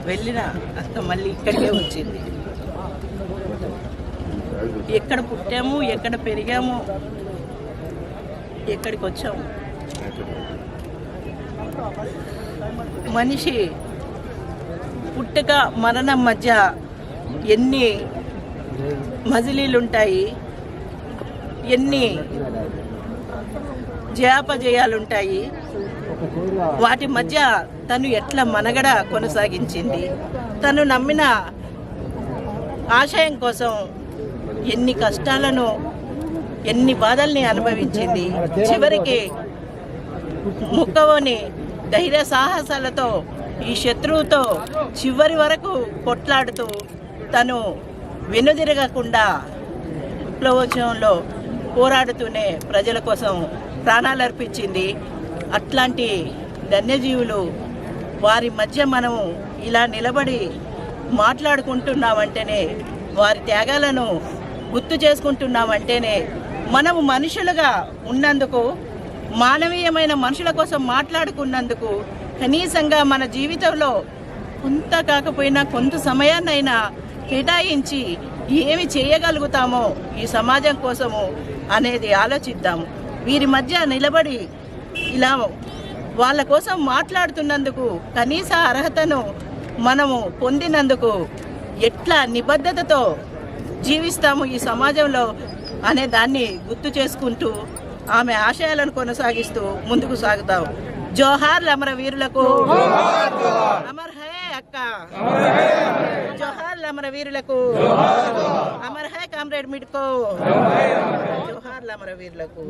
వెళ్ళిన అక్క మళ్ళీ ఇక్కడికే వచ్చింది. ఎక్కడ పుట్టాము, ఎక్కడ పెరిగాము, ఎక్కడికి వచ్చాము. మనిషి పుట్టుక మరణం మధ్య ఎన్ని మజిలీలుంటాయి, ఎన్ని జయాపజయాలుంటాయి. వాటి మధ్య తను ఎట్లా మనగడ కొనసాగించింది, తను నమ్మిన ఆశయం కోసం ఎన్ని కష్టాలను, ఎన్ని బాధల్ని అనుభవించింది. చివరికి ముక్కవని ధైర్య సాహసాలతో ఈ శత్రువుతో చివరి వరకు కొట్లాడుతూ తను వెనుదిరగకుండా విప్లవోద్యమంలో పోరాడుతూనే ప్రజల కోసం ప్రాణాలు అర్పించింది. అట్లాంటి ధన్యజీవులు వారి మధ్య మనము ఇలా నిలబడి మాట్లాడుకుంటున్నామంటేనే, వారి త్యాగాలను గుర్తు చేసుకుంటున్నామంటేనే మనము మనుషులుగా ఉన్నందుకు, మానవీయమైన మనుషుల కోసం మాట్లాడుకున్నందుకు, కనీసంగా మన జీవితంలో కొంత కాకపోయినా కొంత సమయాన్నైనా కేటాయించి ఏమి చేయగలుగుతామో ఈ సమాజం కోసము అనేది ఆలోచిద్దాము. వీరి మధ్య నిలబడి ఇలా వాళ్ళ కోసం మాట్లాడుతున్నందుకు, కనీస అర్హతను మనము పొందినందుకు ఎట్లా నిబద్ధతతో జీవిస్తాము ఈ సమాజంలో అనే దాన్ని గుర్తు చేసుకుంటూ ఆమె ఆశయాలను కొనసాగిస్తూ ముందుకు సాగుతాం. జోహార్ అమరవీరులకు, అమర్ హై అక్క, జోహార్ అమరవీరులకు, అమర్ హై కామ్రేడ్ మిడ్కో, జోహార్ అమరవీరులకు.